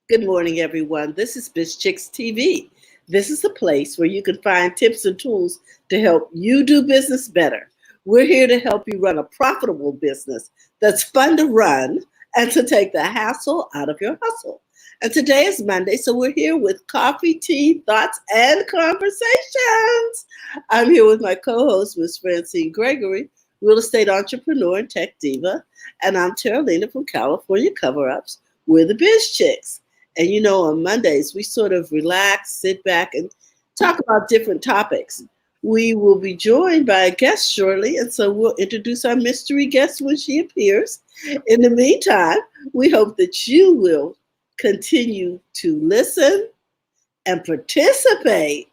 Good morning, everyone. This is Biz Chicks TV. This is a place where you can find tips and tools to help you do business better. We're here to help you run a profitable business that's fun to run and to take the hassle out of your hustle. And today is Monday, so we're here with coffee, tea, thoughts, and conversations. I'm here with my co-host, Miss Francine Gregory, real estate entrepreneur and tech diva, and I'm Terralina from California Cover Ups. We're the Biz Chicks. And on Mondays, we sort of relax, sit back, and talk about different topics. We will be joined by a guest shortly, and so we'll introduce our mystery guest when she appears. In the meantime, we hope that you will continue to listen and participate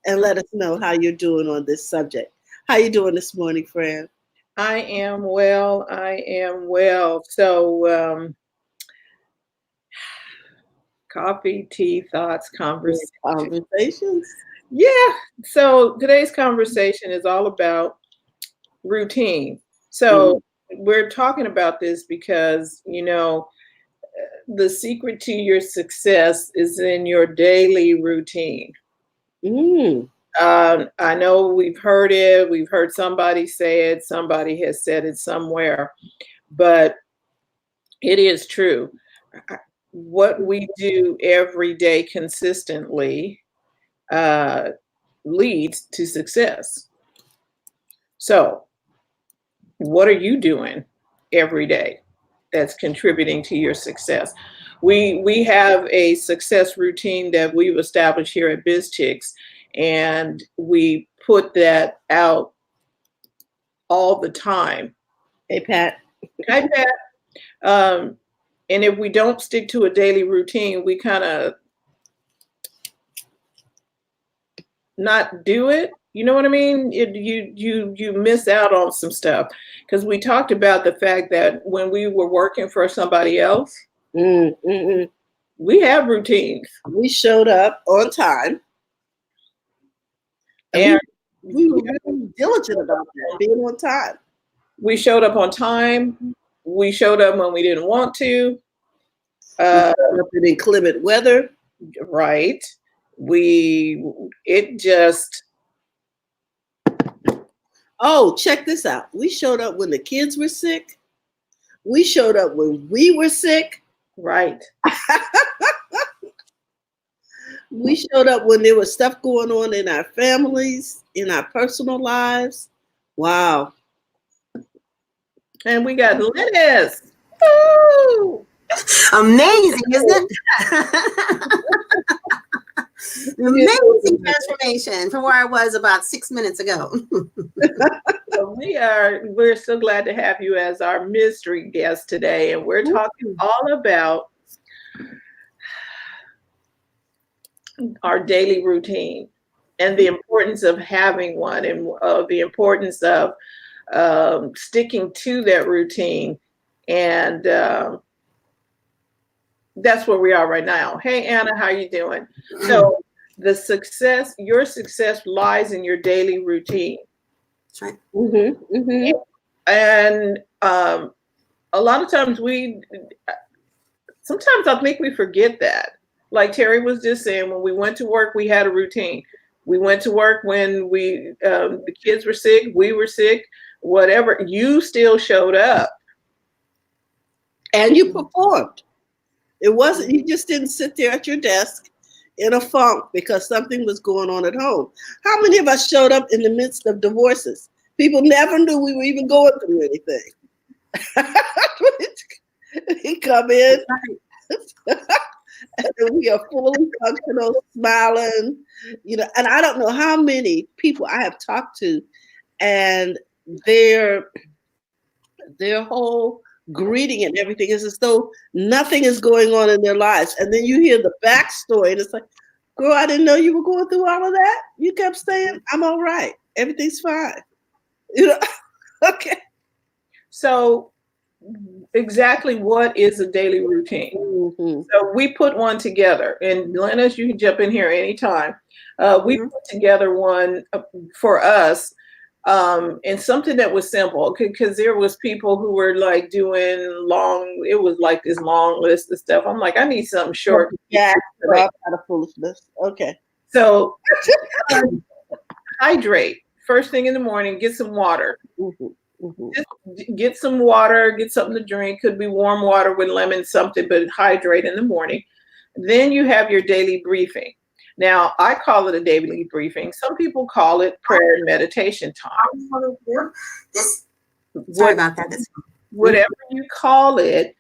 and let us know how you're doing on this subject. How you doing this morning, Fran? I am well. So, coffee, tea, thoughts, Conversations. Yeah. So today's conversation is all about routine. So we're talking about this because, the secret to your success is in your daily routine. Mm. I know we've heard it. We've heard somebody say it. Somebody has said it somewhere, but it is true. What we do every day consistently leads to success. So, what are you doing every day that's contributing to your success? We have a success routine that we've established here at Biz Chicks, and we put that out all the time. Hey, Pat. Hi, Pat. And if we don't stick to a daily routine, we kind of not do it. You know what I mean? You miss out on some stuff, because we talked about the fact that when we were working for somebody else, we have routines. We showed up on time, and we were really diligent about that, being on time. We showed up on time. We showed up when we didn't want to. We showed up in inclement weather. Right. Oh, check this out. We showed up when the kids were sick. We showed up when we were sick. Right. We showed up when there was stuff going on in our families, in our personal lives. Wow. And we got lettuce. Woo! Amazing, isn't it? Amazing transformation from where I was about 6 minutes ago. So we're so glad to have you as our mystery guest today, and we're talking all about our daily routine and the importance of having one, and the importance of sticking to that routine. And that's where we are right now. Hey, Anna, how you doing? So your success lies in your daily routine. That's right. And a lot of times sometimes I think we forget that. Like Terry was just saying, when we went to work, we had a routine. We went to work when the kids were sick, we were sick, whatever. You still showed up. And you performed. It wasn't, you just didn't sit there at your desk in a funk because something was going on at home. How many of us showed up in the midst of divorces? People never knew we were even going through anything. We come in and we are fully functional, smiling, and I don't know how many people I have talked to, and their whole greeting and everything is as though nothing is going on in their lives. And then you hear the backstory, and it's like, girl, I didn't know you were going through all of that. You kept saying, I'm all right. Everything's fine. Okay. So exactly what is a daily routine? So we put one together, and Lennis, you can jump in here anytime. We put together one for us And something that was simple, because there was people who were like doing long, it was like this long list of stuff. I'm like, I need something short. Yeah, all Right. kind of foolishness. Okay. So hydrate first thing in the morning, get some water. Mhm, mhm. Just get some water, get something to drink. Could be warm water with lemon, something, but hydrate in the morning. Then you have your daily briefing. Now, I call it a daily briefing. Some people call it prayer and meditation time. This, sorry What, about that. This, whatever you call it,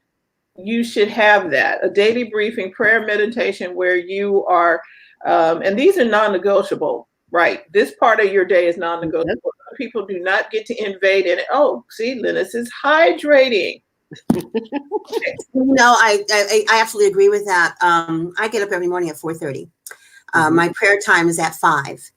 you should have that. A daily briefing, prayer, meditation, where you are, and these are non-negotiable, right? This part of your day is non-negotiable. People do not get to invade it. Oh, see, Linus is hydrating. I absolutely agree with that. I get up every morning at 4:30. My prayer time is at 5.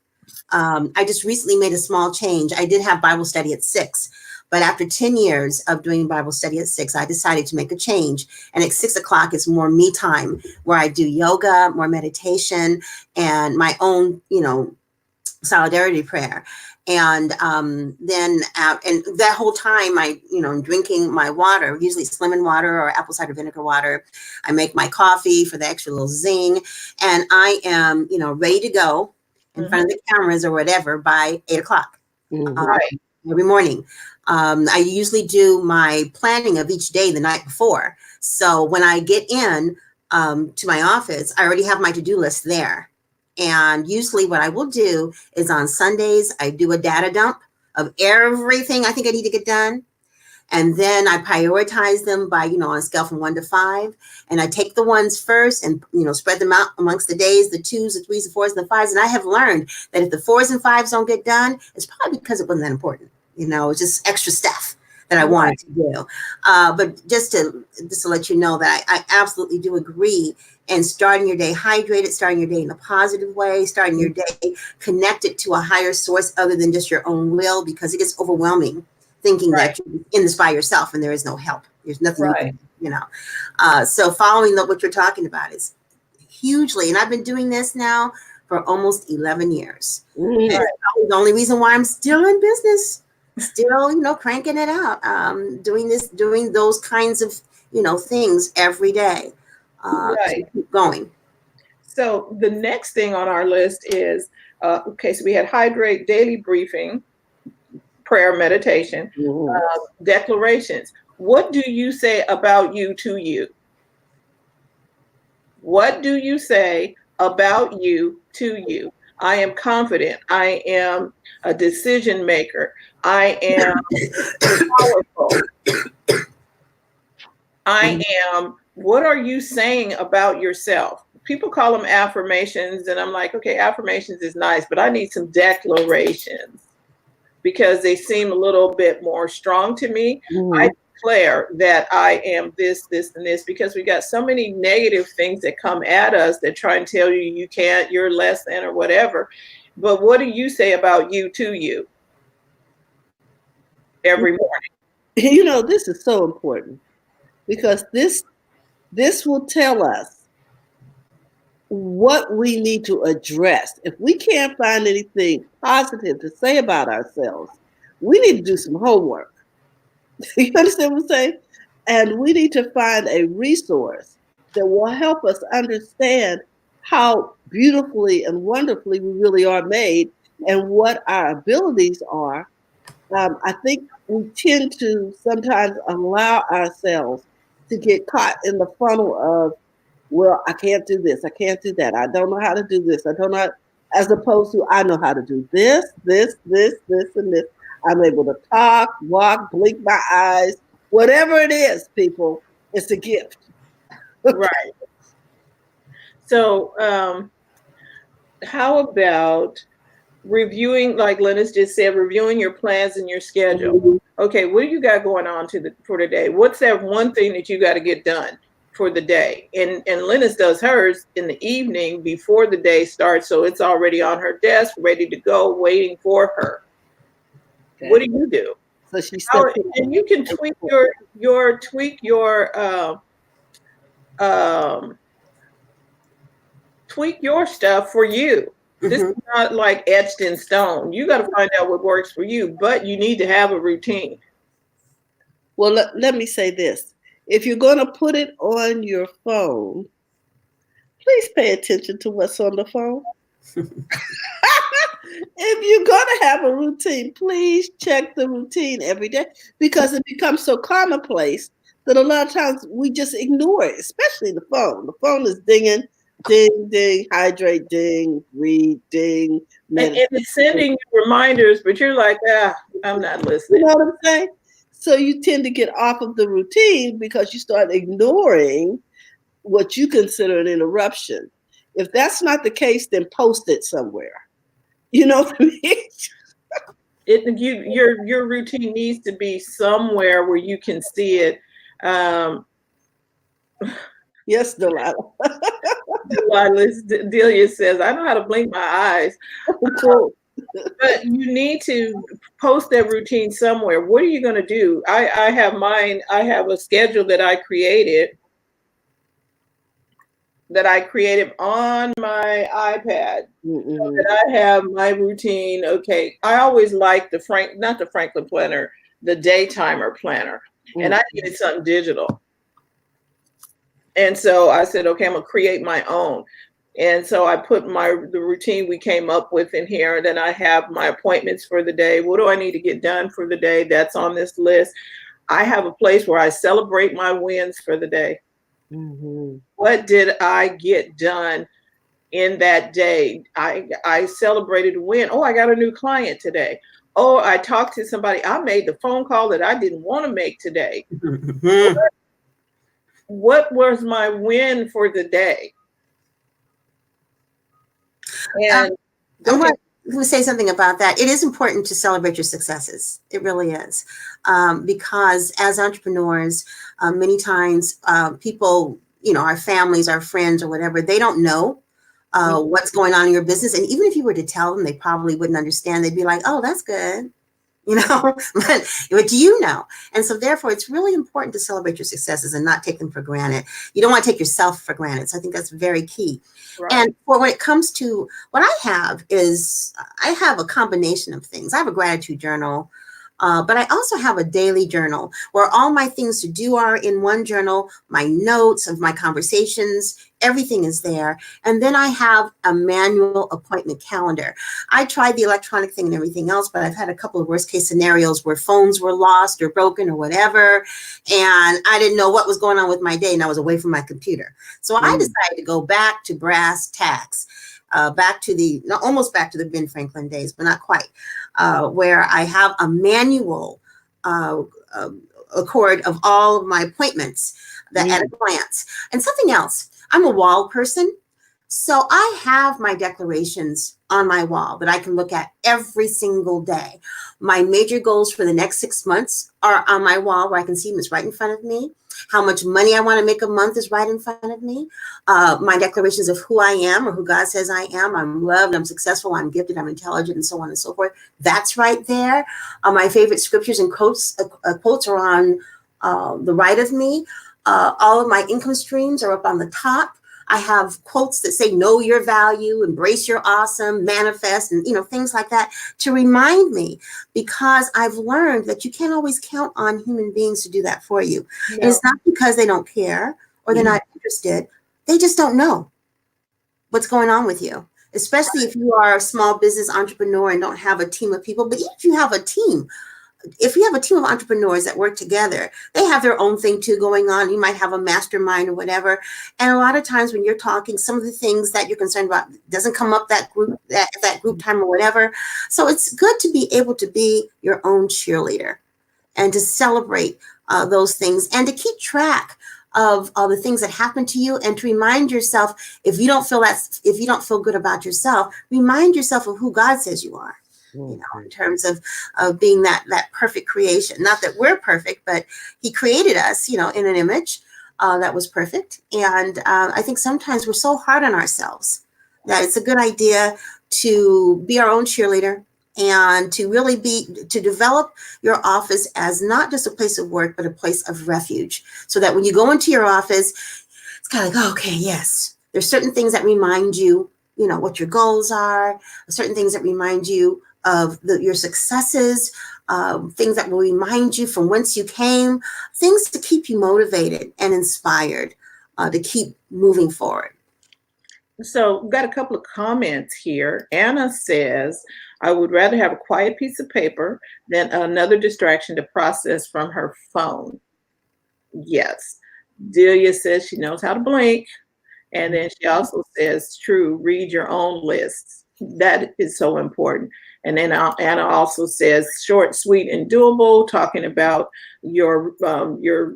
I just recently made a small change. I did have Bible study at 6, but after 10 years of doing Bible study at 6, I decided to make a change. And at 6 o'clock is more me time, where I do yoga, more meditation, and my own, solidarity prayer. And then and that whole time I'm drinking my water, usually it's lemon water or apple cider vinegar water. I make my coffee for the extra little zing, and I am, ready to go in front of the cameras or whatever by 8 o'clock Right. every morning. I usually do my planning of each day the night before. So when I get in to my office, I already have my to-do list there. And usually what I will do is on Sundays, I do a data dump of everything I think I need to get done. And then I prioritize them by, on a scale from 1 to 5. And I take the ones first and, spread them out amongst the days, the 2s, the 3s, the 4s, and the 5s. And I have learned that if the 4s and 5s don't get done, it's probably because it wasn't that important. It's just extra stuff that I wanted to do. But just to let you know that I absolutely do agree. And starting your day hydrated, starting your day in a positive way, starting your day connected to a higher source other than just your own will, because it gets overwhelming thinking that you're in this by yourself and there is no help. There's nothing you can do, So following what you're talking about is hugely, and I've been doing this now for almost 11 years. Mhm. That's probably the only reason why I'm still in business, still, cranking it out, doing those kinds of, things every day. To keep going. So the next thing on our list is, so we had hydrate, daily briefing, prayer, meditation, declarations. What do you say about you to you? What do you say about you to you? I am confident. I am a decision maker. I am powerful. I am. What are you saying about yourself? People call them affirmations, and I'm like, okay, affirmations is nice, but I need some declarations because they seem a little bit more strong to me. I declare that I am this, this, and this, because we got so many negative things that come at us that try and tell you you can't, you're less than, or whatever. But what do you say about you to you every morning? This is so important because this will tell us what we need to address. If we can't find anything positive to say about ourselves, we need to do some homework. You understand what I'm saying? And we need to find a resource that will help us understand how beautifully and wonderfully we really are made and what our abilities are. I think we tend to sometimes allow ourselves to get caught in the funnel of, well, I can't do this, I can't do that, I don't know how to do this, I don't know, as opposed to I know how to do this, this, this, this, and this. I'm able to talk, walk, blink my eyes, whatever it is, people, it's a gift. Right. So how about reviewing, like Linus just said, reviewing your plans and your schedule. Okay, what do you got going on for the day? What's that one thing that you got to get done for the day? And Linus does hers in the evening before the day starts, so it's already on her desk, ready to go, waiting for her. Okay. What do you do? So she's and you can tweak your stuff for you. This is not like etched in stone. You got to find out what works for you, but you need to have a routine. Well, let me say this. If you're going to put it on your phone, please pay attention to what's on the phone. If you're going to have a routine, please check the routine every day, because it becomes so commonplace that a lot of times we just ignore it, especially the phone. The phone is dinging, ding, ding, hydrate, ding, read, ding. And it's sending you reminders, but you're like, I'm not listening. You know what I'm saying? So you tend to get off of the routine because you start ignoring what you consider an interruption. If that's not the case, then post it somewhere. You know what I mean? Your routine needs to be somewhere where you can see it. Yes, Delilah. Delia says, I know how to blink my eyes. Cool. But you need to post that routine somewhere. What are you going to do? I have mine. I have a schedule that I created on my iPad. Mm-hmm. So that I have my routine. Okay. I always like not the Franklin planner, the Daytimer planner. Mm-hmm. And I needed something digital. And so I said, okay, I'm going to create my own. And so I put the routine we came up with in here. Then I have my appointments for the day. What do I need to get done for the day? That's on this list. I have a place where I celebrate my wins for the day. Mm-hmm. What did I get done in that day? I celebrated a win. Oh, I got a new client today. Oh, I talked to somebody. I made the phone call that I didn't want to make today. Mm-hmm. What was my win for the day? And I want to say something about that. It is important to celebrate your successes. It really is. Because as entrepreneurs, many times people, our families, our friends or whatever, they don't know what's going on in your business. And even if you were to tell them, they probably wouldn't understand. They'd be like, oh, that's good. But do you know? And so therefore, it's really important to celebrate your successes and not take them for granted. You don't want to take yourself for granted. So I think that's very key. Right. And when it comes to what I have a combination of things. I have a gratitude journal, but I also have a daily journal where all my things to do are in one journal, my notes of my conversations, everything is there. And then I have a manual appointment calendar. I tried the electronic thing and everything else, but I've had a couple of worst case scenarios where phones were lost or broken or whatever. And I didn't know what was going on with my day and I was away from my computer. So I decided to go back to brass tacks, almost back to the Ben Franklin days, but not quite, where I have a manual accord of all of my appointments at a glance. And something else, I'm a wall person. So I have my declarations on my wall that I can look at every single day. My major goals for the next 6 months are on my wall where I can see them. It's right in front of me. How much money I want to make a month is right in front of me. My declarations of who I am or who God says I am. I'm loved, I'm successful, I'm gifted, I'm intelligent, and so on and so forth. That's right there. My favorite scriptures and quotes are on the right of me. All of my income streams are up on the top. I have quotes that say, know your value, embrace your awesome, manifest, and things like that to remind me, because I've learned that you can't always count on human beings to do that for you. No. And it's not because they don't care or they're not interested. They just don't know what's going on with you, especially if you are a small business entrepreneur and don't have a team of people. But even if you have a team, if you have a team of entrepreneurs that work together, they have their own thing too going on. You might have a mastermind or whatever. And a lot of times when you're talking, some of the things that you're concerned about doesn't come up that group time or whatever. So it's good to be able to be your own cheerleader and to celebrate those things and to keep track of all the things that happen to you, and to remind yourself, if you don't feel good about yourself, remind yourself of who God says you are. In terms of being that perfect creation. Not that we're perfect, but he created us, in an image that was perfect. And I think sometimes we're so hard on ourselves that it's a good idea to be our own cheerleader and to really to develop your office as not just a place of work, but a place of refuge. So that when you go into your office, it's kind of like, oh, okay, yes. There's certain things that remind you what your goals are, certain things that remind you of your successes, things that will remind you from whence you came, things to keep you motivated and inspired to keep moving forward. So we've got a couple of comments here. Anna says, I would rather have a quiet piece of paper than another distraction to process from her phone. Yes. Delia says she knows how to blink. And then she also says, true, read your own lists. That is so important. And then Anna also says, short, sweet, and doable, talking about your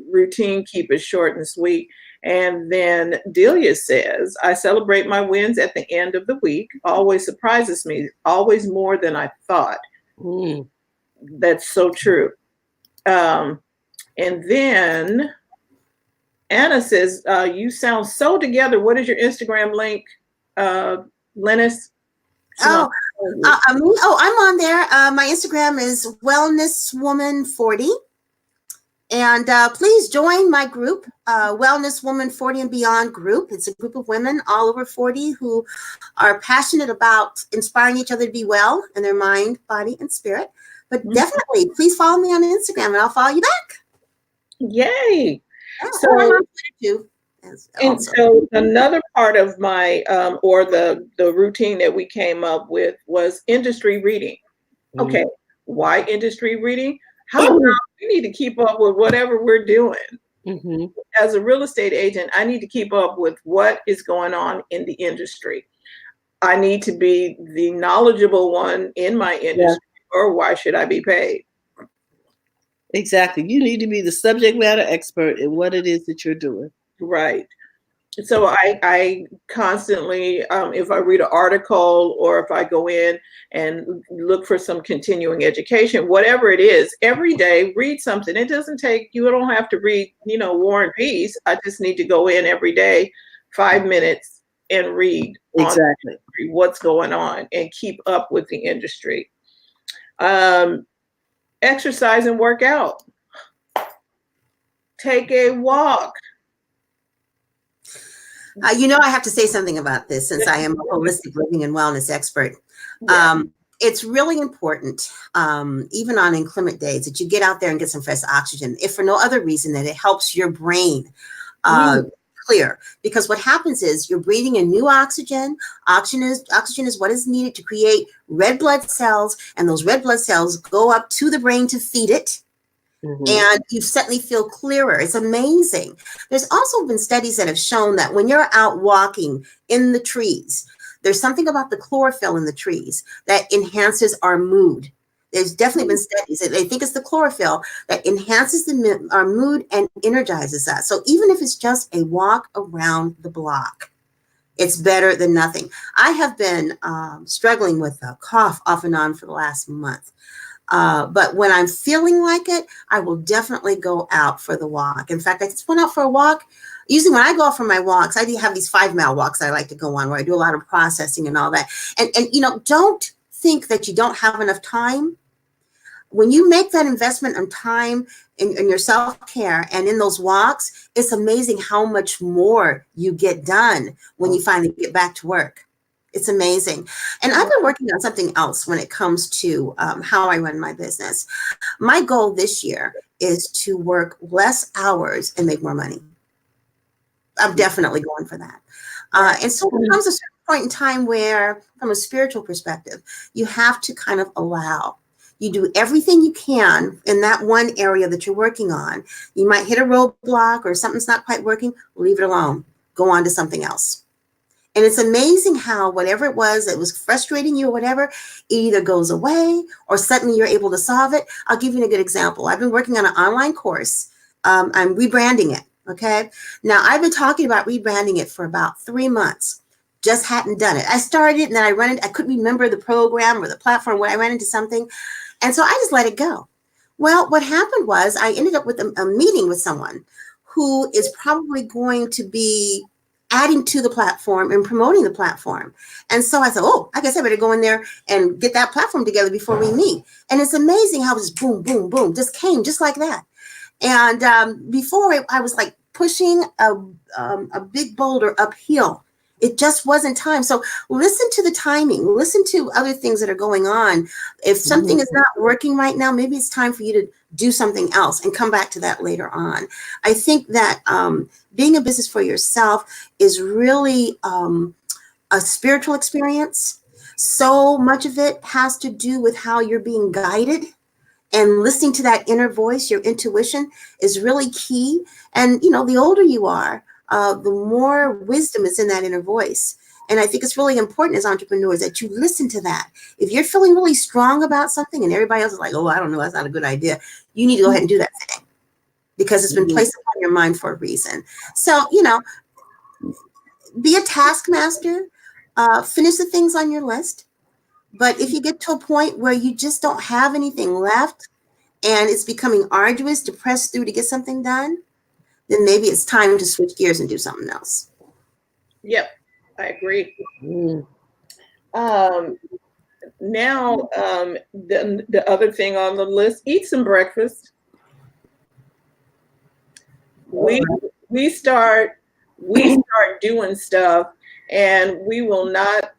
routine, keep it short and sweet. And then Delia says, I celebrate my wins at the end of the week. Always surprises me, always more than I thought. That's so true. And then Anna says, you sound so together. What is your Instagram link, Lennis? I'm on there. My Instagram is wellnesswoman40. And please join my group, Wellness Woman 40 and Beyond group. It's a group of women all over 40 who are passionate about inspiring each other to be well in their mind, body, and spirit. But definitely, please follow me on Instagram and I'll follow you back. Yay. Yeah, So, I'm on Twitter too. And so another part of my, or the routine that we came up with was industry reading. Okay, why industry reading? How about we need to keep up with whatever we're doing. As a real estate agent, I need to keep up with what is going on in the industry. I need to be the knowledgeable one in my industry, or why should I be paid? Exactly. You need to be the subject matter expert in what it is that you're doing. Right. So I constantly, if I read an article or if I go in and look for some continuing education, whatever it is, every day, read something. It doesn't take, you don't have to read, War and Peace. I just need to go in every day, 5 minutes and read exactly what's going on and keep up with the industry. Exercise and work out. Take a walk. I have to say something about this since I am a holistic living and wellness expert. It's really important, even on inclement days, that you get out there and get some fresh oxygen, if for no other reason that it helps your brain clear. Because what happens is you're breathing in new oxygen. Oxygen is what is needed to create red blood cells, and those red blood cells go up to the brain to feed it. And you suddenly feel clearer. It's amazing. There's also been studies that have shown that when you're out walking in the trees, there's something about the chlorophyll in the trees that enhances our mood. There's definitely been studies that they think it's the chlorophyll that enhances our mood and energizes us. So even if it's just a walk around the block, it's better than nothing. I have been struggling with a cough off and on for the last month. But when I'm feeling like it, I will definitely go out for the walk. In fact, I just went out for a walk. Usually when I go out for my walks, I do have these 5-mile walks I like to go on where I do a lot of processing and all that. And don't think that you don't have enough time. When you make that investment of time in your self-care and in those walks, it's amazing how much more you get done when you finally get back to work. It's amazing. And I've been working on something else when it comes to how I run my business. My goal this year is to work less hours and make more money. I'm definitely going for that. And so there comes a certain point in time where, from a spiritual perspective, you have to kind of allow. You do everything you can in that one area that you're working on. You might hit a roadblock or something's not quite working, leave it alone. Go on to something else. And it's amazing how whatever it was that was frustrating you or whatever, it either goes away or suddenly you're able to solve it. I'll give you a good example. I've been working on an online course. I'm rebranding it. Okay. Now I've been talking about rebranding it for about 3 months. Just hadn't done it. I started it and then I couldn't remember the program or the platform when I ran into something. And so I just let it go. Well, what happened was I ended up with a meeting with someone who is probably going to be adding to the platform and promoting the platform. And so I said, I guess I better go in there and get that platform together before we meet. And it's amazing how it's boom, boom, boom, just came just like that. And before I was like pushing a big boulder uphill. It just wasn't time. So listen to the timing, listen to other things that are going on. If something is not working right now, maybe it's time for you to do something else and come back to that later on. I think that being a business for yourself is really a spiritual experience. So much of it has to do with how you're being guided, and listening to that inner voice, your intuition, is really key. And, you know, the older you are, the more wisdom is in that inner voice. And I think it's really important as entrepreneurs that you listen to that. If you're feeling really strong about something and everybody else is like, oh, I don't know, that's not a good idea, you need to go ahead and do that thing because it's been placed upon your mind for a reason. So, you know, be a taskmaster, finish the things on your list. But if you get to a point where you just don't have anything left and it's becoming arduous to press through to get something done, then maybe it's time to switch gears and do something else. Yep, I agree. Mm. Now, the other thing on the list, eat some breakfast. We start doing stuff, and we will not.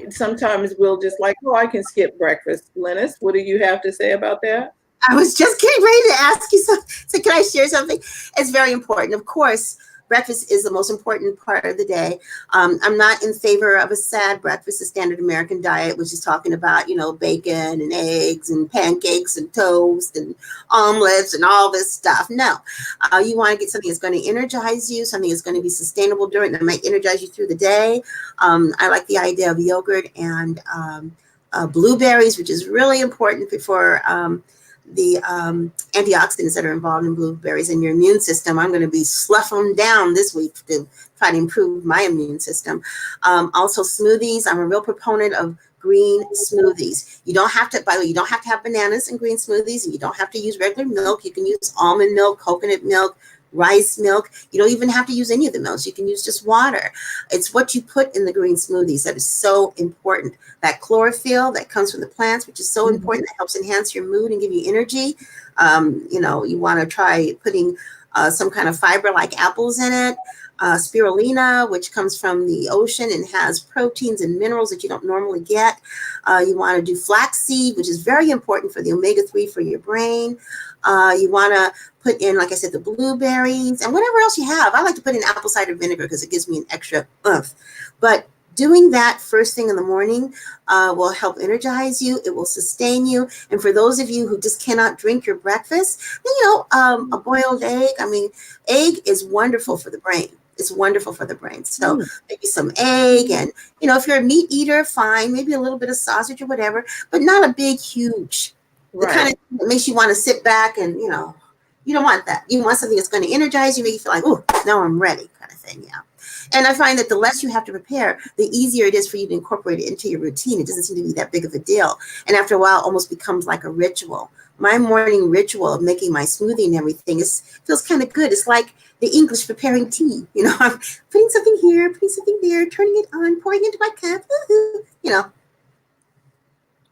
Sometimes we'll just like, oh, I can skip breakfast. Lennis, what do you have to say about that? I was just getting ready to ask you something. So can I share something? It's very important. Of course, breakfast is the most important part of the day. I'm not in favor of a sad breakfast, a standard American diet, which is talking about, you know, bacon and eggs and pancakes and toast and omelets and all this stuff. No, you want to get something that's going to energize you, something that's going to be sustainable that might energize you through the day. I like the idea of yogurt and blueberries, which is really important for the antioxidants that are involved in blueberries in your immune system. I'm going to be sloughing them down this week to try to improve my immune system. Also smoothies. I'm a real proponent of green smoothies. You don't have to, by the way, you don't have to have bananas in green smoothies, and you don't have to use regular milk. You can use almond milk, coconut milk, rice milk. You don't even have to use any of the milks. You can use just water. It's what you put in the green smoothies that is so important. That chlorophyll that comes from the plants, which is so important, that helps enhance your mood and give you energy. You know, you want to try putting some kind of fiber like apples in it. Spirulina, which comes from the ocean and has proteins and minerals that you don't normally get. You want to do flaxseed, which is very important for the omega-3 for your brain. You want to put in, like I said, the blueberries and whatever else you have. I like to put in apple cider vinegar because it gives me an extra oomph. But doing that first thing in the morning will help energize you. It will sustain you. And for those of you who just cannot drink your breakfast, then, you know, a boiled egg. I mean, egg is wonderful for the brain. It's wonderful for the brain. So maybe some egg, and, you know, if you're a meat eater, fine. Maybe a little bit of sausage or whatever, but not a big, huge. Right. The kind of thing that makes you want to sit back and, you know, you don't want that. You want something that's going to energize you, make you feel like, oh, now I'm ready, kind of thing. Yeah. And I find that the less you have to prepare, the easier it is for you to incorporate it into your routine. It doesn't seem to be that big of a deal. And after a while, it almost becomes like a ritual. My morning ritual of making my smoothie and everything feels kind of good. It's like the English preparing tea. You know, I'm putting something here, putting something there, turning it on, pouring into my cup. You know,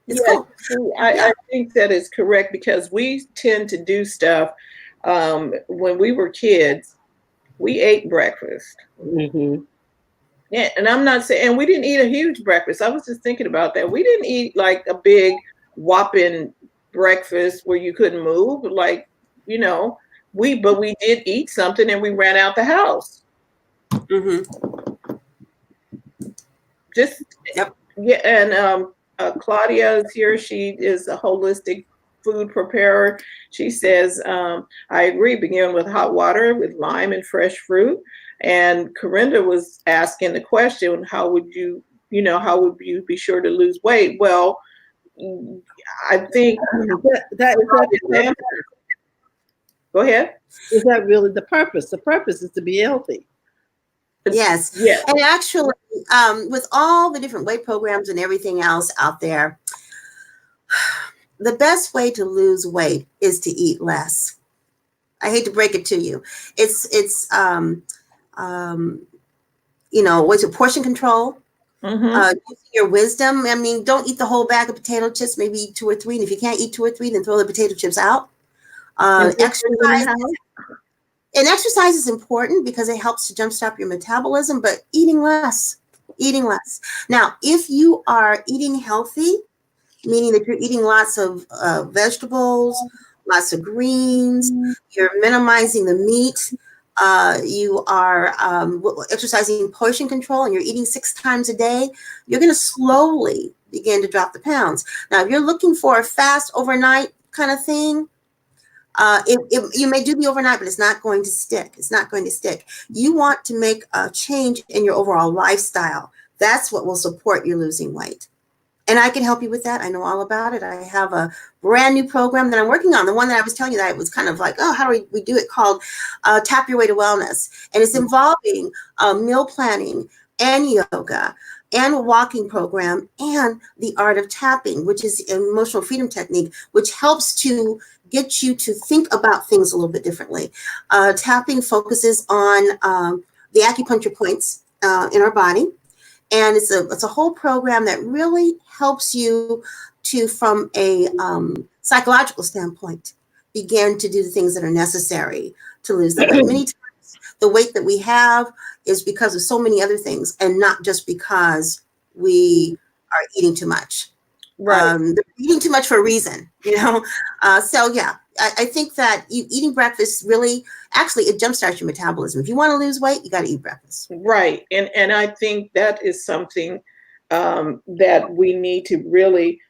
it's cool. I think that is correct, because we tend to do stuff when we were kids. We ate breakfast. Mm-hmm. And I'm not saying, and we didn't eat a huge breakfast. I was just thinking about that. We didn't eat like a big whopping breakfast where you couldn't move. Like, you know, but we did eat something, and we ran out the house. Mm-hmm. Yeah. And Claudia is here. She is a holistic food preparer. She says, I agree, begin with hot water with lime and fresh fruit. And Corinda was asking the question, how would you be sure to lose weight? Well, I think that is the answer. Go ahead. Is that really the purpose? The purpose is to be healthy. Yes. Yeah. And actually, with all the different weight programs and everything else out there, the best way to lose weight is to eat less. I hate to break it to you. It's you know, what's your portion control? Mm-hmm. Using your wisdom. I mean, don't eat the whole bag of potato chips. Maybe eat 2 or 3. And if you can't eat 2 or 3, then throw the potato chips out. Exercise. And exercise is important because it helps to jumpstart your metabolism, but eating less. Eating less. Now, if you are eating healthy, meaning that you're eating lots of vegetables, lots of greens, you're minimizing the meat, you are exercising portion control, and you're eating 6 times a day, you're going to slowly begin to drop the pounds. Now, if you're looking for a fast overnight kind of thing, you may do the overnight, but it's not going to stick. It's not going to stick. You want to make a change in your overall lifestyle. That's what will support your losing weight. And I can help you with that. I know all about it. I have a brand new program that I'm working on. The one that I was telling you that I was kind of like, oh, how do we do it, called Tap Your Way to Wellness. And it's involving meal planning and yoga and a walking program and the art of tapping, which is an emotional freedom technique, which helps to get you to think about things a little bit differently. Tapping focuses on the acupuncture points in our body. And it's a whole program that really helps you to, from a psychological standpoint, begin to do the things that are necessary to lose the weight. Many times, the weight that we have is because of so many other things, and not just because we are eating too much. Right. They're eating too much for a reason, you know. So yeah, I think that eating breakfast really, actually, it jumpstarts your metabolism. If you want to lose weight, you got to eat breakfast. Right. And I think that is something that we need to really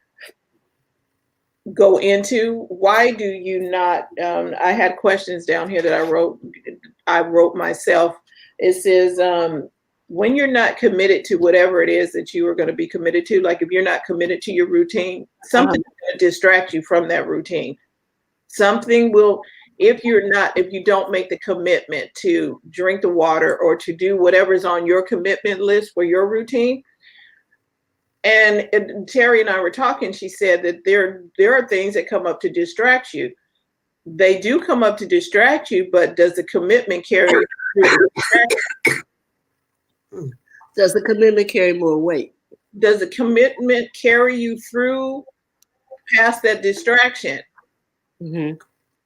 go into. Why do you not? I had questions down here that I wrote myself. It says, when you're not committed to whatever it is that you are going to be committed to, like if you're not committed to your routine, something will distract you from that routine. Something will, if you don't make the commitment to drink the water or to do whatever's on your commitment list for your routine. And Terry and I were talking, she said that there are things that come up to distract you. They do come up to distract you, but does the commitment carry you through? Does the commitment carry more weight? Does the commitment carry you through past that distraction? Mm-hmm.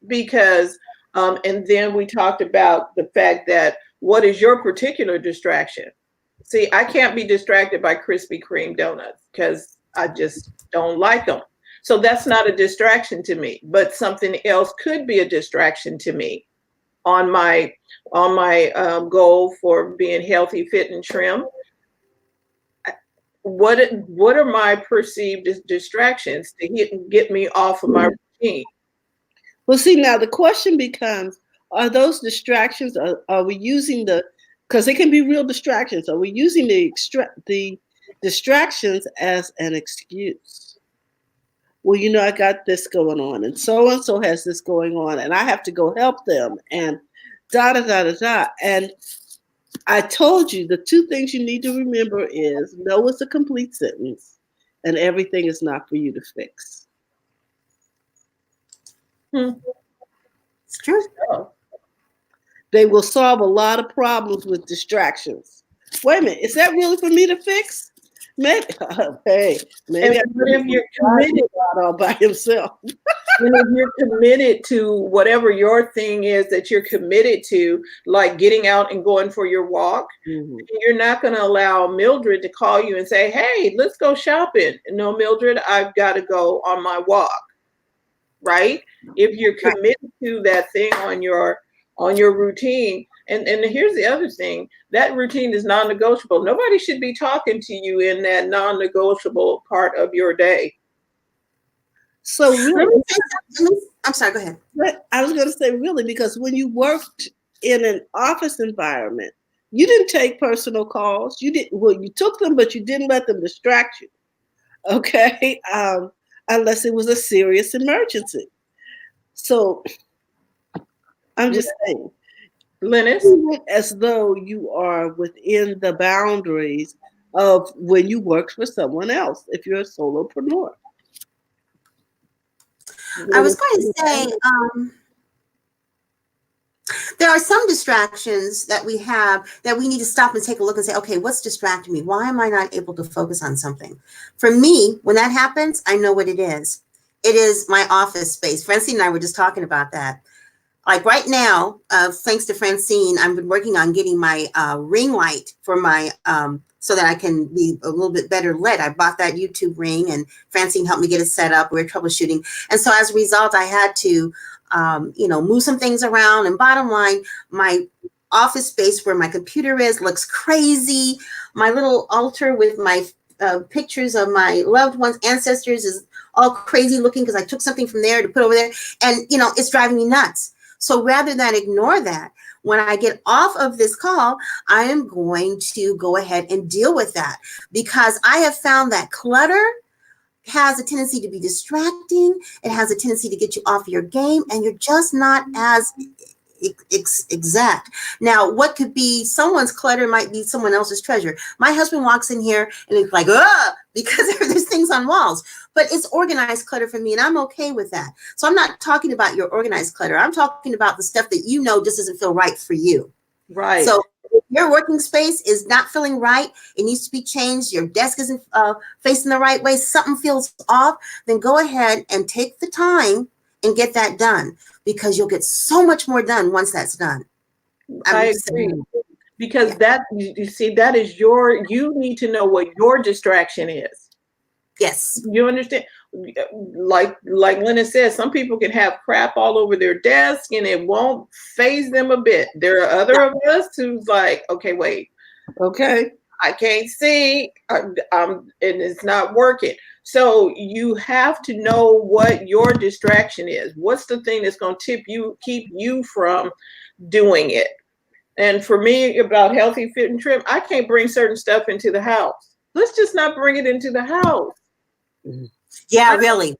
Because, and then we talked about the fact that what is your particular distraction? See, I can't be distracted by Krispy Kreme donuts because I just don't like them. So that's not a distraction to me, but something else could be a distraction to me on my goal for being healthy, fit, and trim. What are my perceived distractions to get me off of my routine? Well, see, now the question becomes, are those distractions, are we using because they can be real distractions, are we using the distractions as an excuse? Well, you know, I got this going on, and so has this going on, and I have to go help them, and da-da-da-da-da. And I told you the 2 things you need to remember is no is a complete sentence, and everything is not for you to fix. It's true. They will solve a lot of problems with distractions. Wait a minute, is that really for me to fix? Maybe, maybe if you're committed all by himself. And if you're committed to whatever your thing is that you're committed to, like getting out and going for your walk, you're not going to allow Mildred to call you and say, hey, let's go shopping. No, Mildred, I've got to go on my walk. Right? If you're committed to that thing on your routine, and here's the other thing, that routine is non-negotiable. Nobody should be talking to you in that non-negotiable part of your day. So really, I'm sorry, go ahead. I was going to say really, because when you worked in an office environment, you didn't take personal calls. You took them, but you didn't let them distract you. Okay. Unless it was a serious emergency. So I'm just saying, Lennis, as though you are within the boundaries of when you work for someone else, if you're a solopreneur. I was going to say, there are some distractions that we have that we need to stop and take a look and say, okay, what's distracting me? Why am I not able to focus on something? For me, when that happens, I know what it is. It is my office space. Francine and I were just talking about that. like right now, thanks to Francine, I've been working on getting my ring light for my so that I can be a little bit better lit. I bought that YouTube ring, and Francine helped me get it set up. We were troubleshooting, and so as a result, I had to move some things around. And bottom line, my office space where my computer is looks crazy. My little altar with my pictures of my loved ones, ancestors, is all crazy looking because I took something from there to put over there, and it's driving me nuts. So rather than ignore that, when I get off of this call, I am going to go ahead and deal with that, because I have found that clutter has a tendency to be distracting. It has a tendency to get you off your game, and you're just not as exact. Now, what could be someone's clutter might be someone else's treasure. My husband walks in here and it's like, because there's things on walls, but it's organized clutter for me, and I'm okay with that. So I'm not talking about your organized clutter. I'm talking about the stuff that just doesn't feel right for you. Right. So if your working space is not feeling right, it needs to be changed, your desk isn't facing the right way, something feels off, then go ahead and take the time and get that done, because you'll get so much more done once that's done. I agree. Because that, you see, that is you need to know what your distraction is. Yes. You understand? Like Lynette said, some people can have crap all over their desk and it won't faze them a bit. There are other of us who's like, okay, wait. Okay. I can't see, and it's not working. So you have to know what your distraction is. What's the thing that's going to keep you from doing it? And for me, about healthy, fit, and trim, I can't bring certain stuff into the house. Let's just not bring it into the house. Yeah, really.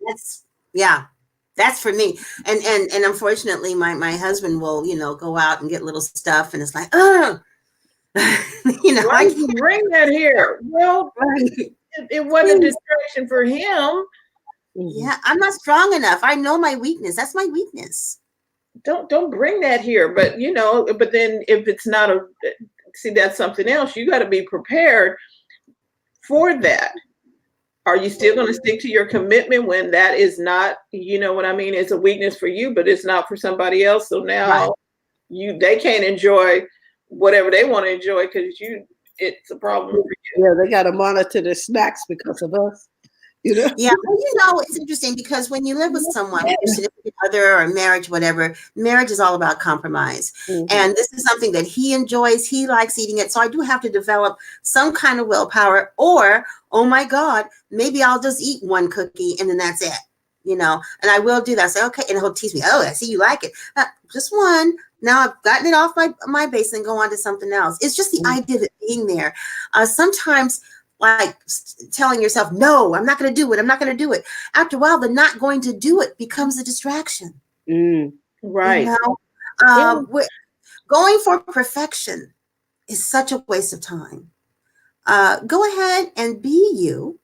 That's for me. And unfortunately, my husband will, go out and get little stuff, and it's like, Why did you bring that here? Well, it wasn't a distraction for him. Yeah, I'm not strong enough. I know my weakness. That's my weakness. Don't bring that here. But but then if it's not that's something else. You got to be prepared for that. Are you still going to stick to your commitment when that is not, what I mean? It's a weakness for you, but it's not for somebody else. So now they can't enjoy whatever they want to enjoy because it's a problem for you. Yeah, they got to monitor their snacks because of us. Yeah, well, it's interesting because when you live with someone, your significant other or marriage, whatever, marriage is all about compromise. Mm-hmm. And this is something that he enjoys. He likes eating it. So I do have to develop some kind of willpower, or, oh my God, maybe I'll just eat one cookie and then that's it, and I will do that. I say, okay. And he'll tease me. Oh, I see you like it. Just one. Now I've gotten it off my base and go on to something else. It's just the idea of it being there. Sometimes, like telling yourself, no, I'm not going to do it. I'm not going to do it. After a while, the not going to do it becomes a distraction. Right. Going for perfection is such a waste of time. Go ahead and be you,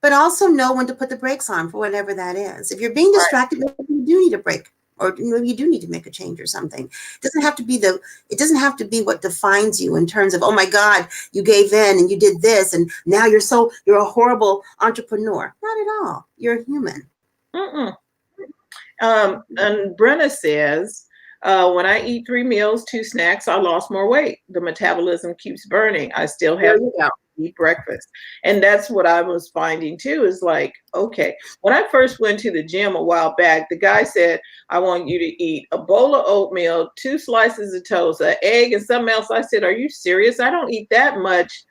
but also know when to put the brakes on for whatever that is. If you're being distracted, maybe you do need a break. Or maybe you do need to make a change or something. It doesn't have to be what defines you in terms of, oh my God, you gave in and you did this and now you're a horrible entrepreneur. Not at all. You're a human. And Brenna says, when I eat 3 meals, 2 snacks, I lost more weight. The metabolism keeps burning. I still have to eat breakfast. And that's what I was finding too, is like, okay, when I first went to the gym a while back, the guy said, I want you to eat a bowl of oatmeal, 2 slices of toast, an egg, and something else. I said, are you serious? I don't eat that much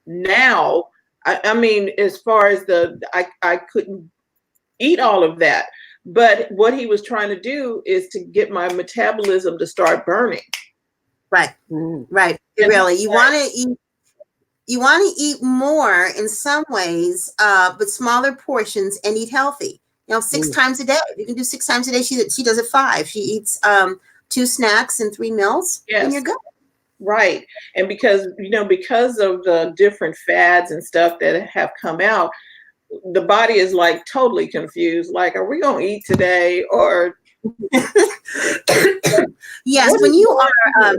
now. I mean, as far as I couldn't eat all of that. But what he was trying to do is to get my metabolism to start burning. Right. Right. Really. You want to eat more in some ways, but smaller portions, and eat healthy. 6 times a day. You can do 6 times a day. She does it 5. She eats 2 snacks and 3 meals. Yes. And you're good. Right. And because of the different fads and stuff that have come out, the body is like totally confused. Like, are we going to eat today? Or yes, when you are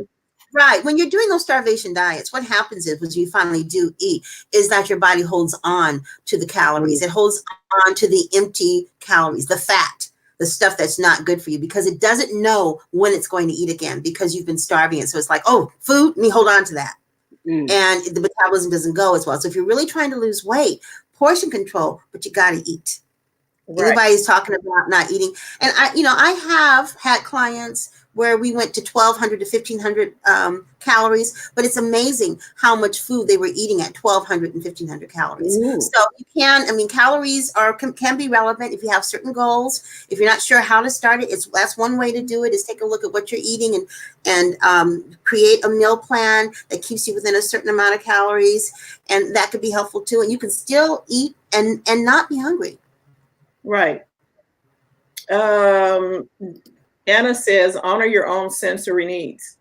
right, when you're doing those starvation diets, what happens is when you finally do eat is that your body holds on to the calories. It holds on to the empty calories, the fat. the stuff that's not good for you, because it doesn't know when it's going to eat again because you've been starving it. So it's like, oh, food, let me hold on to that. And the metabolism doesn't go as well. So if you're really trying to lose weight, portion control, but you got to eat. Right. Everybody's talking about not eating. And I have had clients where we went to 1,200 to 1,500 calories, but it's amazing how much food they were eating at 1,200 and 1,500 calories. So you can, calories can be relevant if you have certain goals. If you're not sure how to start it, that's one way to do it, is take a look at what you're eating and create a meal plan that keeps you within a certain amount of calories. And that could be helpful too. And you can still eat and not be hungry. Right. Anna says, honor your own sensory needs.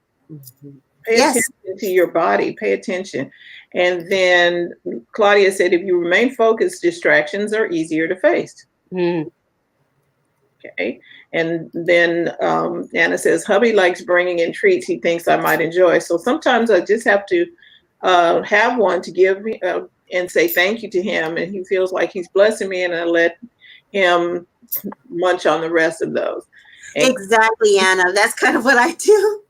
Pay attention to your body. Pay attention. And then Claudia said, if you remain focused, distractions are easier to face. Okay. And then Anna says, hubby likes bringing in treats he thinks I might enjoy. So sometimes I just have to have one to give me and say thank you to him. And he feels like he's blessing me, and I let him munch on the rest of those. And exactly, Anna. That's kind of what I do.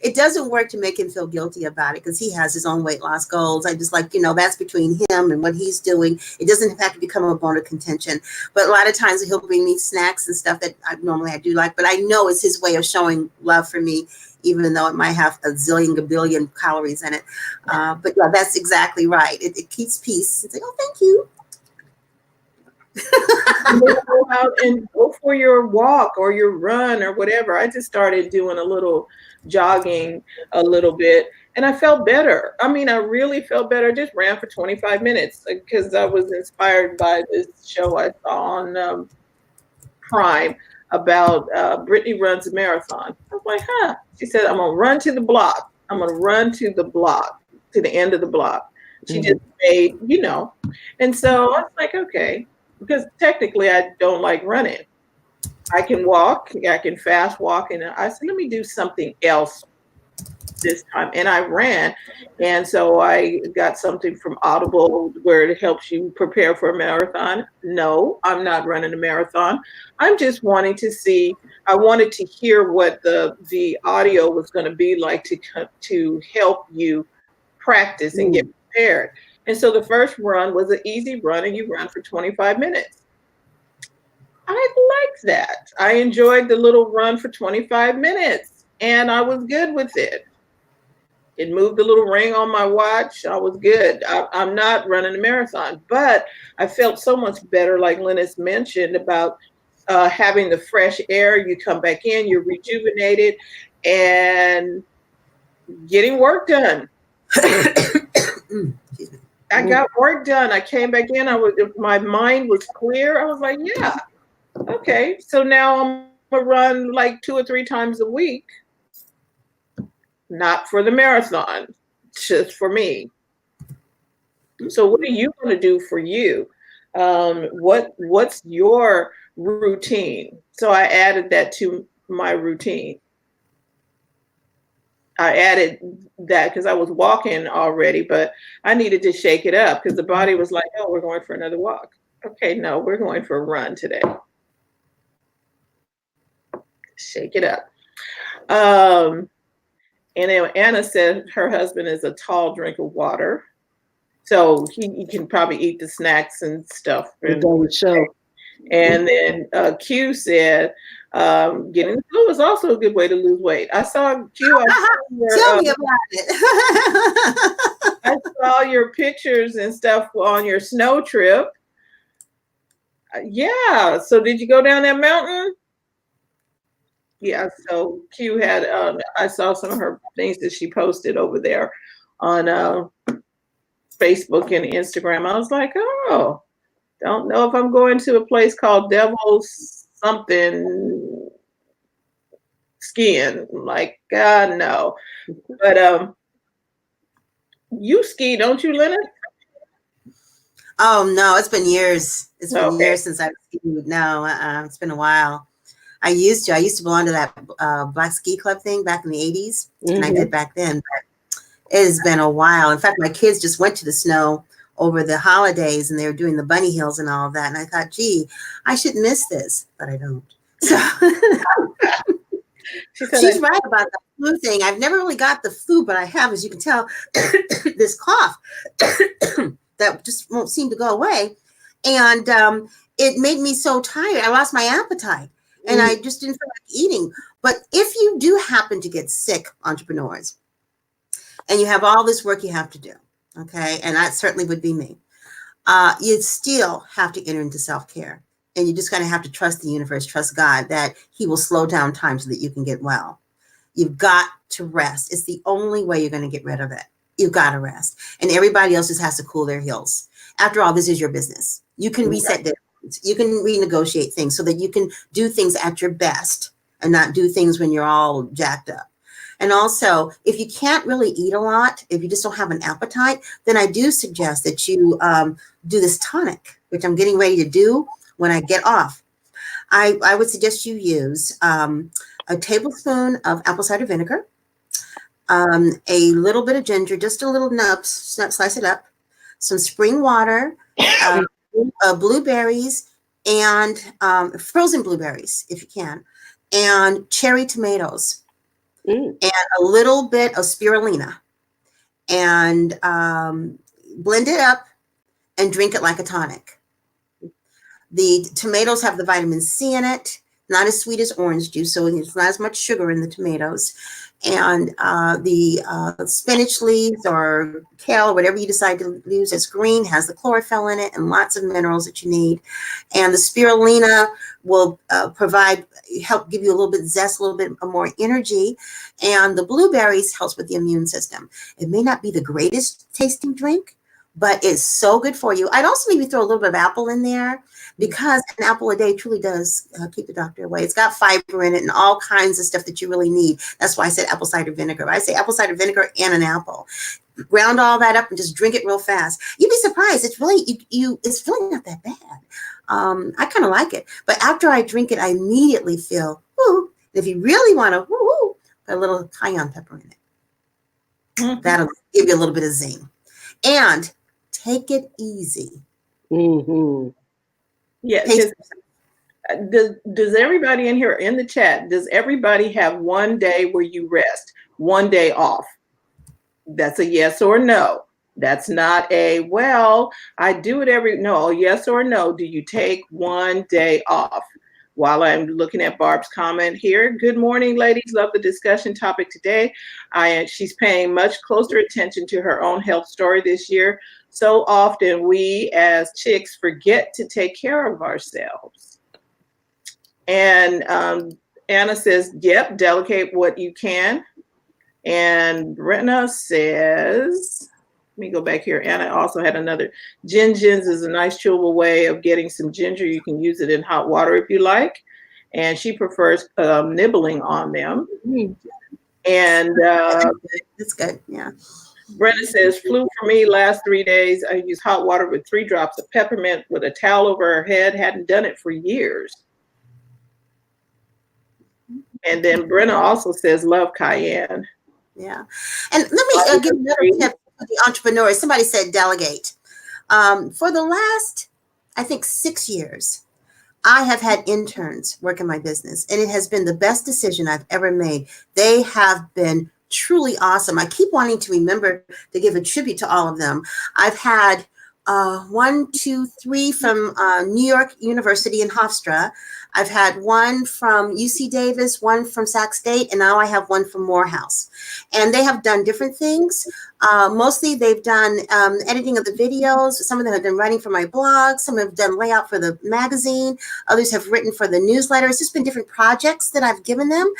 It doesn't work to make him feel guilty about it because he has his own weight loss goals. I just that's between him and what he's doing. It doesn't have to become a bone of contention. But a lot of times he'll bring me snacks and stuff that I do like, but I know it's his way of showing love for me, even though it might have a zillion calories in it. But yeah, that's exactly right. It keeps peace. It's like, oh, thank you. Go out and go for your walk or your run or whatever. I just started doing a little jogging a little bit, and I felt better. I really felt better. Just ran for 25 minutes because I was inspired by this show I saw on Prime about Brittany runs a marathon. I was like, huh. She said, I'm going to run to the block. I'm going to run to the block, to the end of the block. She just made, And so I was like, okay. Because technically I don't like running. I can walk, I can fast walk. And I said, let me do something else this time. And I ran. And so I got something from Audible where it helps you prepare for a marathon. No, I'm not running a marathon. I'm just wanting to see, I wanted to hear what the audio was going to be like to help you practice and get prepared. And so the first run was an easy run, and you run for 25 minutes. I liked that. I enjoyed the little run for 25 minutes, and I was good with it. It moved a little ring on my watch. I was good. I'm not running a marathon, but I felt so much better, like Lennis mentioned, about having the fresh air. You come back in, you're rejuvenated, and getting work done. I got work done. I came back in. My mind was clear. I was like, yeah, okay. So now I'm gonna run like 2 or 3 times a week. Not for the marathon, just for me. So what are you going to do for you? What's your routine? So I added that to my routine. I added that because I was walking already, but I needed to shake it up because the body was like, oh, we're going for another walk. Okay, no, we're going for a run today. Shake it up. And then Anna said her husband is a tall drink of water. So he can probably eat the snacks and stuff. And then Q said, getting the flu is also a good way to lose weight. I saw Q. Tell me about it. I saw your pictures and stuff on your snow trip. Yeah. So did you go down that mountain? Yeah. So Q had, I saw some of her things that she posted over there on Facebook and Instagram. I was like, oh, don't know if I'm going to a place called Devil's something skiing. Like, God, no. But you ski, don't you, Leonard? Oh, no, it's been years. It's been years since I've skied. No, it's been a while. I used to belong to that Black Ski Club thing back in the 80s. And I did back then. But it has been a while. In fact, my kids just went to the snow over the holidays, and they were doing the bunny hills and all of that. And I thought, gee, I should miss this, but I don't. So she's right about the flu thing. I've never really got the flu, but I have, as you can tell, this cough that just won't seem to go away. And it made me so tired. I lost my appetite and I just didn't feel like eating. But if you do happen to get sick, entrepreneurs, and you have all this work you have to do, okay, and that certainly would be me, you still have to enter into self-care. And you just kind of have to trust the universe, trust God, that he will slow down time so that you can get well. You've got to rest. It's the only way you're going to get rid of it. You've got to rest. And everybody else just has to cool their heels. After all, this is your business. You can reset deadlines. You can renegotiate things so that you can do things at your best and not do things when you're all jacked up. And also, if you can't really eat a lot, if you just don't have an appetite, then I do suggest that you do this tonic, which I'm getting ready to do when I get off. I would suggest you use a tablespoon of apple cider vinegar, a little bit of ginger, just a little nub, slice it up, some spring water, blueberries, and frozen blueberries, if you can, and cherry tomatoes, and a little bit of spirulina, and blend it up and drink it like a tonic. The tomatoes have the vitamin C in it, not as sweet as orange juice, so there's not as much sugar in the tomatoes. And the spinach leaves or kale, whatever you decide to use as green, has the chlorophyll in it and lots of minerals that you need. And the spirulina will help give you a little bit zest, a little bit more energy. And the blueberries helps with the immune system. It may not be the greatest tasting drink, but it's so good for you. I'd also maybe throw a little bit of apple in there, because an apple a day truly does keep the doctor away. It's got fiber in it and all kinds of stuff that you really need. That's why I said apple cider vinegar. I say apple cider vinegar and an apple. Ground all that up and just drink it real fast. You'd be surprised. It's really it's really not that bad. I kind of like it, but after I drink it, I immediately feel woo. If you really want to woo, put a little cayenne pepper in it. That'll give you a little bit of zing. And take it easy. Mm-hmm. Yeah. Does everybody in here in the chat, does everybody have one day where you rest, one day off? That's a yes or no. That's not a, well, I do it no, yes or no. Do you take one day off? While I'm looking at Barb's comment here, good morning, ladies. Love the discussion topic today. She's paying much closer attention to her own health story this year. So often we as chicks forget to take care of ourselves. And Anna says, yep, delegate what you can. And Brenna says, let me go back here. Anna also had another. Gingins is a nice chewable way of getting some ginger. You can use it in hot water if you like. And she prefers nibbling on them. And that's good. Yeah. Brenna says, flu for me last 3 days. I use hot water with 3 drops of peppermint with a towel over her head. Hadn't done it for years. And then Brenna also says, love cayenne. Yeah. And let me give another tip for the entrepreneurs. Somebody said delegate. For the last, I think, 6 years, I have had interns work in my business, and it has been the best decision I've ever made. They have been truly awesome. I keep wanting to remember to give a tribute to all of them. I've had 1, 2, 3 from New York University in Hofstra. I've had 1 from UC Davis, 1 from Sac State, and now I have 1 from Morehouse. And they have done different things. Mostly they've done editing of the videos. Some of them have done writing for my blog. Some have done layout for the magazine. Others have written for the newsletter. It's just been different projects that I've given them.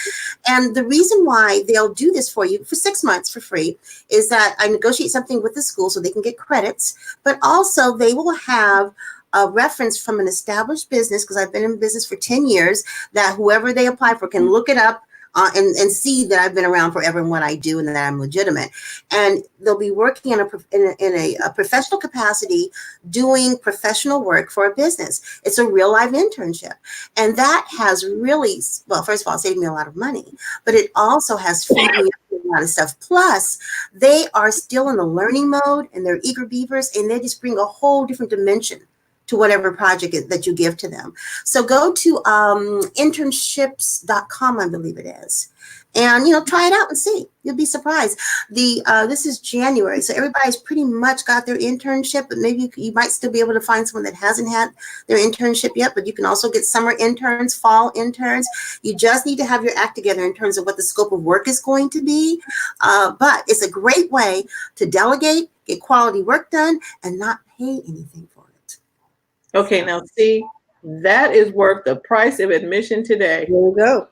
And the reason why they'll do this for you for 6 months for free is that I negotiate something with the school so they can get credits, but also they will have a reference from an established business, because I've been in business for 10 years, that whoever they apply for can look it up and see that I've been around forever in what I do and that I'm legitimate. And they'll be working in a professional capacity, doing professional work for a business. It's a real life internship. And that has really, well, first of all, saved me a lot of money, but it also has freed me up to a lot of stuff. Plus, they are still in the learning mode and they're eager beavers, and they just bring a whole different dimension to whatever project that you give to them. So go to internships.com, I believe it is. And, try it out and see. You'll be surprised. This is January, so everybody's pretty much got their internship, but maybe you might still be able to find someone that hasn't had their internship yet, but you can also get summer interns, fall interns. You just need to have your act together in terms of what the scope of work is going to be. But it's a great way to delegate, get quality work done, and not pay anything for it. Okay, now see, that is worth the price of admission today. There you go.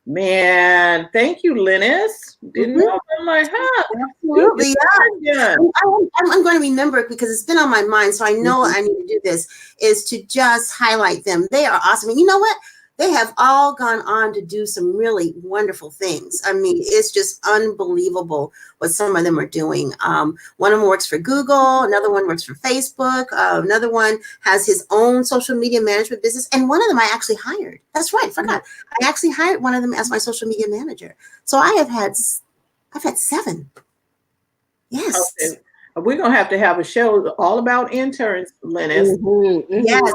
Man, thank you, Linus. Didn't know. I'm like, Absolutely. Yeah. I'm going to remember it because it's been on my mind. So I know I need to do this, is to just highlight them. They are awesome. And you know what? They have all gone on to do some really wonderful things. I mean, it's just unbelievable what some of them are doing. One of them works for Google. Another one works for Facebook. Another one has his own social media management business. And one of them I actually hired. That's right. Forgot. I actually hired one of them as my social media manager. So I've had 7. Yes. Okay. We're going to have a show all about interns, Linus. Yes.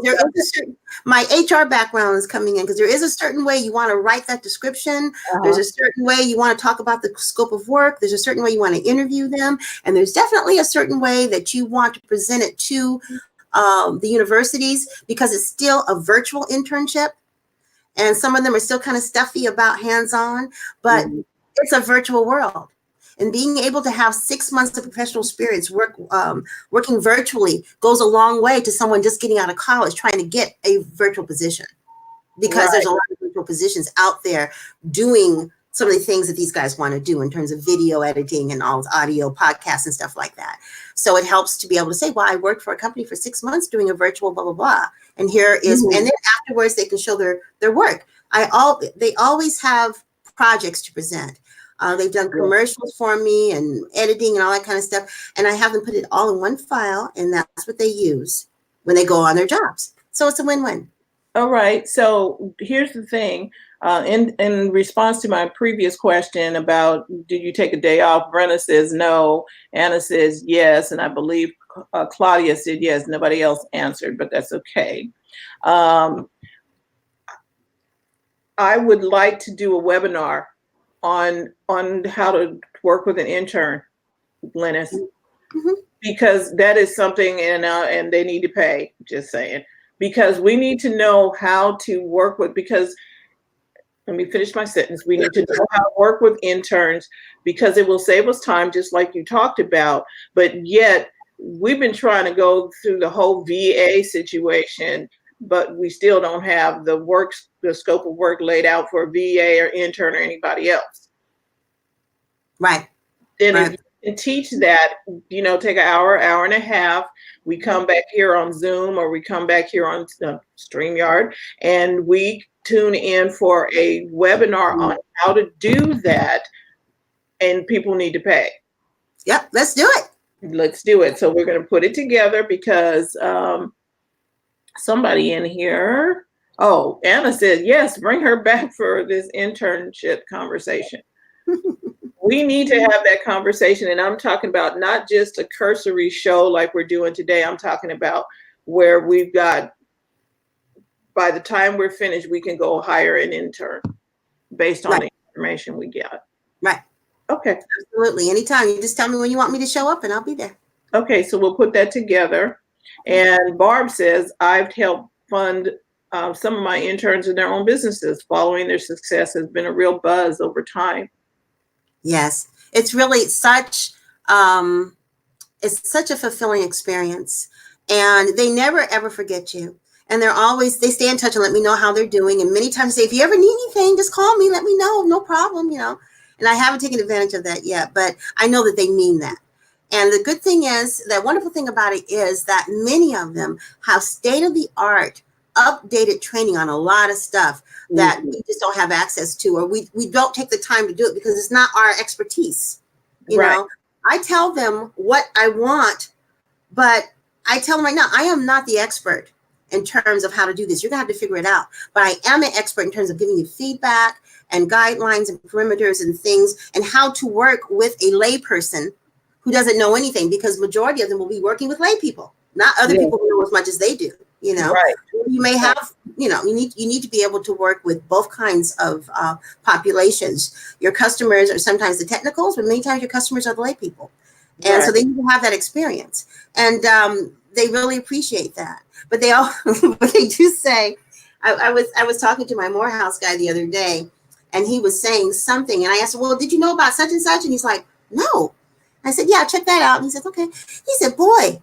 There is a certain, my HR background is coming in because there is a certain way you want to write that description. There's a certain way you want to talk about the scope of work. There's a certain way you want to interview them. And there's definitely a certain way that you want to present it to the universities, because it's still a virtual internship. And some of them are still kind of stuffy about hands-on, but it's a virtual world. And being able to have 6 months of professional experience working virtually goes a long way to someone just getting out of college trying to get a virtual position, because there's a lot of virtual positions out there doing some of the things that these guys want to do in terms of video editing and all audio podcasts and stuff like that. So it helps to be able to say, well, I worked for a company for 6 months doing a virtual blah, blah, blah. And here is, and then afterwards they can show their work. They always have projects to present. They've done commercials for me and editing and all that kind of stuff. And I have them put it all in one file, and that's what they use when they go on their jobs. So it's a win-win. All right. So here's the thing. In response to my previous question about, did you take a day off? Brenna says no. Anna says yes. And I believe Claudia said yes. Nobody else answered, but that's okay. I would like to do a webinar on how to work with an intern, Linus, because that is something, and they need to pay, just saying, because we need to know how to work with, because let me finish my sentence. We need to know how to work with interns, because it will save us time, just like you talked about. But yet we've been trying to go through the whole VA situation, but we still don't have the scope of work laid out for a VA or intern or anybody else. Right. Then if you can teach that, take an hour and a half, we come back here on Zoom or we come back here on StreamYard, and we tune in for a webinar on how to do that, and people need to pay. Yep, let's do it. Let's do it. So we're going to put it together because somebody in here, Anna said, yes, bring her back for this internship conversation. We need to have that conversation. And I'm talking about not just a cursory show like we're doing today. I'm talking about where we've got, by the time we're finished, we can go hire an intern based on the information we get. Right. Okay. Absolutely. Anytime. You just tell me when you want me to show up and I'll be there. Okay. So we'll put that together. And Barb says, I've helped fund some of my interns in their own businesses. Following their success has been a real buzz over time. Yes. It's really such a fulfilling experience, and they never, ever forget you. And they stay in touch and let me know how they're doing. And many times say, if you ever need anything, just call me, let me know, no problem, and I haven't taken advantage of that yet, but I know that they mean that. And the good thing is, that wonderful thing about it is that many of them have state-of-the-art updated training on a lot of stuff that we just don't have access to, or we don't take the time to do it because it's not our expertise. You know, I tell them what I want, but I tell them right now, I am not the expert in terms of how to do this. You're gonna have to figure it out. But I am an expert in terms of giving you feedback and guidelines and perimeters and things, and how to work with a layperson who doesn't know anything, because majority of them will be working with lay people, not other Yeah. people who know as much as they do. You know, Right. you may have, you know, you need to be able to work with both kinds of populations. Your customers are sometimes the technicals, but many times your customers are the lay people. And so they need to have that experience, and they really appreciate that. But they all, but they do say, I was talking to my Morehouse guy the other day, and he was saying something, and I asked him, well, did you know about such and such? And he's like, no. I said, yeah, check that out. And he said, okay. He said, boy,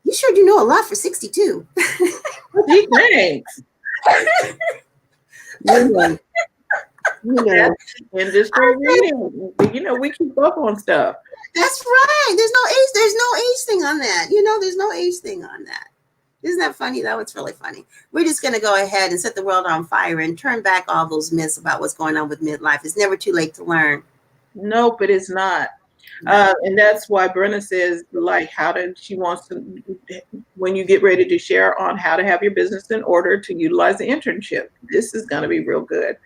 you sure do know a lot for 62. Gee, thanks. Industry reading. You know, we keep up on stuff. That's right. There's no age thing on that. You know, there's no age thing on that. Isn't that funny though? It's really funny. We're just going to go ahead and set the world on fire and turn back all those myths about what's going on with midlife. It's never too late to learn. Nope, it is not. And that's why Brenna says, like, she wants to, when you get ready to share on how to have your business in order to utilize the internship, this is going to be real good.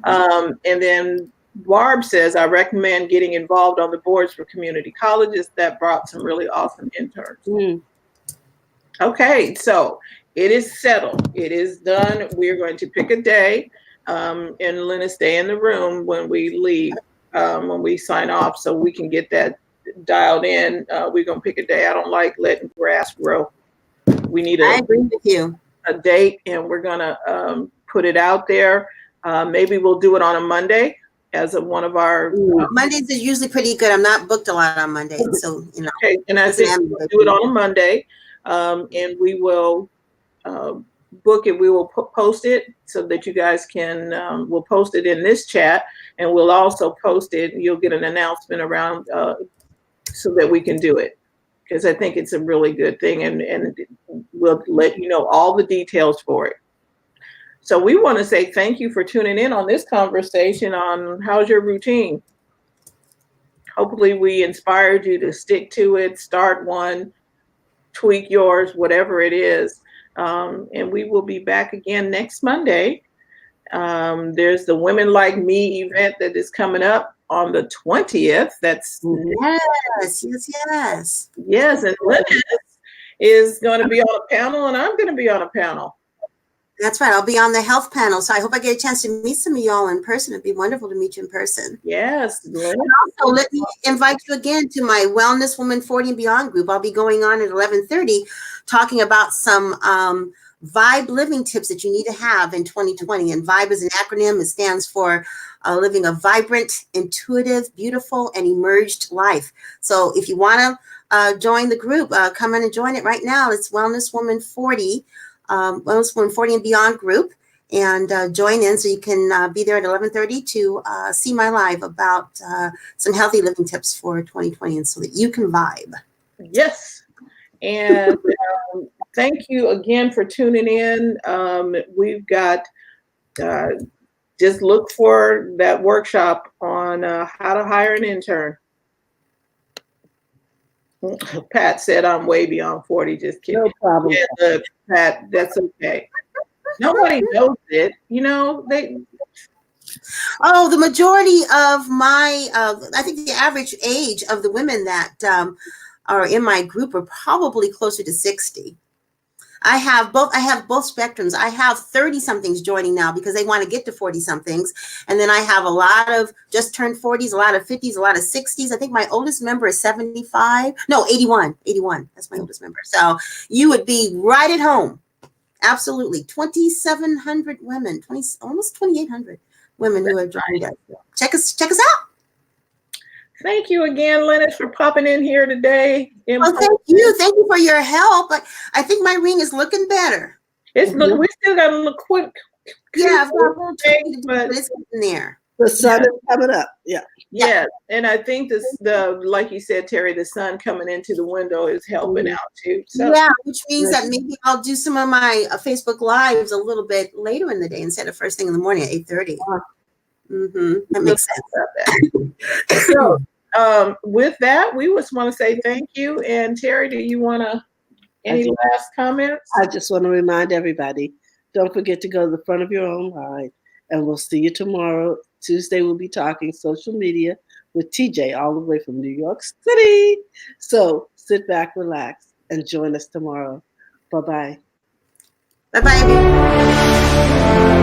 And then Barb says, I recommend getting involved on the boards for community colleges that brought some really awesome interns. Okay, so it is settled. It is done. We're going to pick a day, and Lena, stay in the room when we leave, when we sign off, so we can get that dialed in. We're going to pick a day. I don't like letting grass grow. We need I agree with you. A date, and we're going to put it out there. Maybe we'll do it on a Monday as one of our Mondays is usually pretty good. I'm not booked a lot on Mondays, so you know. Okay, and I think we'll do it on a Monday, and we will book it. We will post it so that you guys can. We'll post it in this chat, and we'll also post it. You'll get an announcement around so that we can do it, because I think it's a really good thing, and we'll let you know all the details for it. So we want to say thank you for tuning in on this conversation on how's your routine. Hopefully we inspired you to stick to it, start one, tweak yours, whatever it is. And we will be back again next Monday. There's the Women Like Me event that is coming up on the 20th. That's yes. And Linus is going to be on a panel, and I'm going to be on a panel. That's right. I'll be on the health panel. So I hope I get a chance to meet some of y'all in person. It'd be wonderful to meet you in person. Yes. And also, let me invite you again to my Wellness Woman 40 and Beyond group. I'll be going on at 11:30 talking about some Vibe living tips that you need to have in 2020. And Vibe is an acronym. It stands for living a vibrant, intuitive, beautiful, and emerged life. So if you want to join the group, come in and join it right now. It's Wellness Woman 40. Wellness Woman 40 and Beyond group, and join in so you can be there at 11:30 to see my live about some healthy living tips for 2020, and so that you can vibe. Yes, and thank you again for tuning in. We've got just look for that workshop on how to hire an intern. Pat said I'm way beyond 40. Just kidding. No problem. Yeah, look, Pat, that's okay. Nobody knows it. You know, Oh, the majority of my, I think the average age of the women that are in my group are probably closer to 60. I have both spectrums. I have 30 somethings joining now because they want to get to 40 somethings. And then I have a lot of just turned 40s, a lot of 50s, a lot of 60s. I think my oldest member is 75. No, 81. That's my oldest member. So you would be right at home. Absolutely. 2,700 women, almost 2,800 women who have joined us. Check us out. Thank you again, Lennox, for popping in here today. Well, thank you. Thank you for your help. I think my ring is looking better. We still got a little quick. Yeah, I've got a little thing, but it's getting there. The sun is coming up. Yeah. Yeah. And I think like you said, Terry, the sun coming into the window is helping out too. So yeah, which means that maybe I'll do some of my Facebook Lives a little bit later in the day instead of first thing in the morning at 8:30. That makes sense. So with that, we just want to say thank you. And Terry, do you want to any last comments? I just want to remind everybody, don't forget to go to the front of your own mind And we'll see you tomorrow. Tuesday, we'll be talking social media with TJ all the way from New York City. So sit back, relax, and join us tomorrow. Bye-bye. Bye-bye.